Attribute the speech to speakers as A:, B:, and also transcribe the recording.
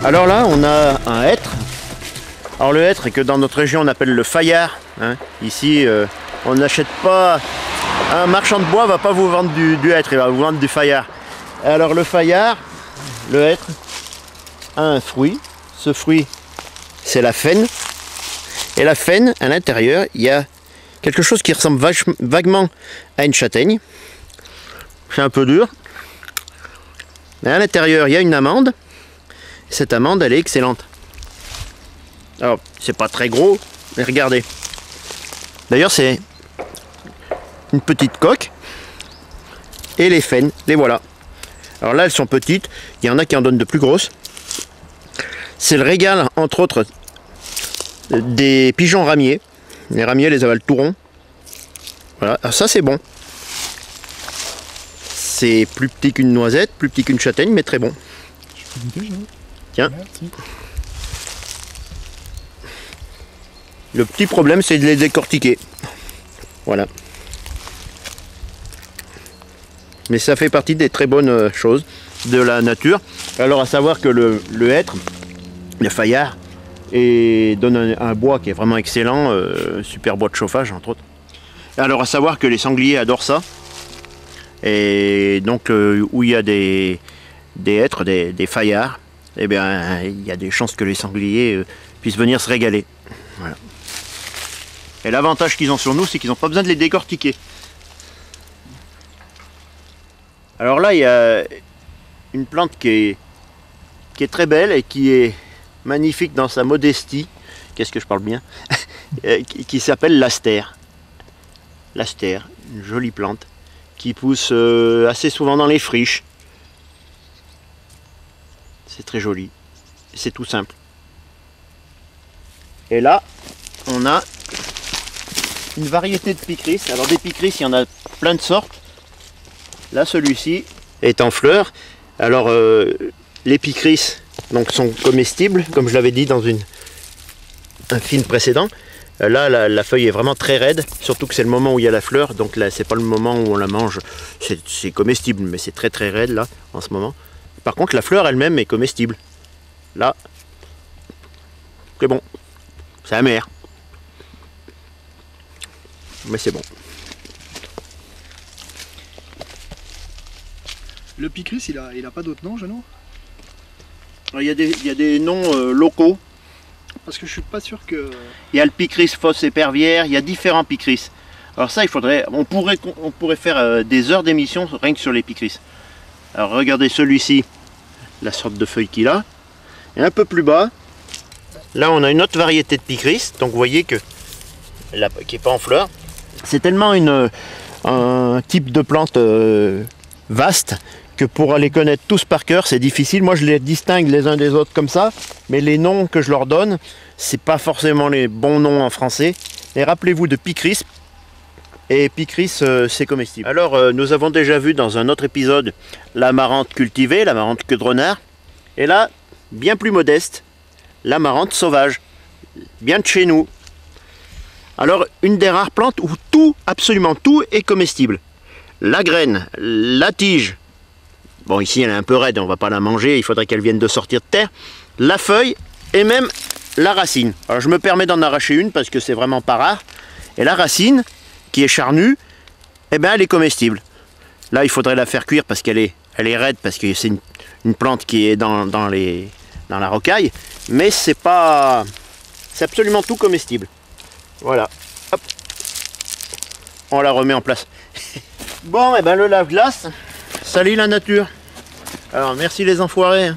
A: Alors là, on a un hêtre. Alors le hêtre, que dans notre région on appelle le faillard. Hein. Ici, on n'achète pas... Un marchand de bois va pas vous vendre du hêtre, il va vous vendre du faillard. Alors le faillard, le hêtre, a un fruit. Ce fruit, c'est la faine. Et la faine, à l'intérieur, il y a quelque chose qui ressemble vaguement à une châtaigne. C'est un peu dur. Mais à l'intérieur, il y a une amande. Cette amande, elle est excellente. Alors, c'est pas très gros, mais regardez. D'ailleurs, c'est une petite coque. Et les faines, les voilà. Alors là, elles sont petites. Il y en a qui en donnent de plus grosses. C'est le régal, entre autres, des pigeons ramiers. Les ramiers les avalent tout rond. Voilà, alors ça c'est bon. C'est plus petit qu'une noisette, plus petit qu'une châtaigne, mais très bon. Tiens. Merci. Le petit problème, c'est de les décortiquer. Voilà. Mais ça fait partie des très bonnes choses de la nature. Alors à savoir que le hêtre, le faillard, donne un bois qui est vraiment excellent, super bois de chauffage entre autres. Alors à savoir que les sangliers adorent ça. Et donc où il y a des hêtres, des faillards, eh bien il y a des chances que les sangliers puissent venir se régaler. Voilà. Et l'avantage qu'ils ont sur nous, c'est qu'ils n'ont pas besoin de les décortiquer. Alors là, il y a une plante qui est très belle et qui est magnifique dans sa modestie. Qu'est-ce que je parle bien? Qui s'appelle l'astère. L'astère, une jolie plante qui pousse assez souvent dans les friches. C'est très joli. C'est tout simple. Et là, on a une variété de picris. Alors des picris, il y en a plein de sortes. Là, celui-ci est en fleurs. Alors, les picris donc, sont comestibles, comme je l'avais dit dans un film précédent. Là, la feuille est vraiment très raide, surtout que c'est le moment où il y a la fleur. Donc là, c'est pas le moment où on la mange. C'est comestible, mais c'est très très raide là, en ce moment. Par contre, la fleur elle-même est comestible. Là, c'est bon. C'est amer. Mais c'est bon.
B: Le picris, il a pas d'autre nom, Jeannot?
A: Il y a des noms locaux.
B: Parce que je suis pas sûr que...
A: Il y a le picris fosse épervière, il y a différents picris. Alors ça, on pourrait faire des heures d'émission rien que sur les picris. Alors regardez celui-ci, la sorte de feuille qu'il a. Et un peu plus bas, là on a une autre variété de picris. Donc vous voyez que qui n'est pas en fleurs. C'est tellement un type de plante vaste que pour les connaître tous par cœur, c'est difficile. Moi, je les distingue les uns des autres comme ça, mais les noms que je leur donne, c'est pas forcément les bons noms en français. Et rappelez-vous de picris, et picris, c'est comestible. Alors, nous avons déjà vu dans un autre épisode l'amarante cultivée, l'amarante queue de renard, et là, bien plus modeste, l'amarante sauvage, bien de chez nous. Alors, une des rares plantes où tout, absolument tout, est comestible. La graine, la tige. Bon, ici elle est un peu raide, on ne va pas la manger, il faudrait qu'elle vienne de sortir de terre. La feuille et même la racine. Alors je me permets d'en arracher une parce que c'est vraiment pas rare. Et la racine, qui est charnue, eh ben elle est comestible. Là il faudrait la faire cuire parce qu'elle est raide, parce que c'est une plante qui est dans la rocaille. Mais c'est absolument tout comestible. Voilà. Hop. On la remet en place. Bon, et ben le lave-glace. Salut la nature. Alors merci les enfoirés.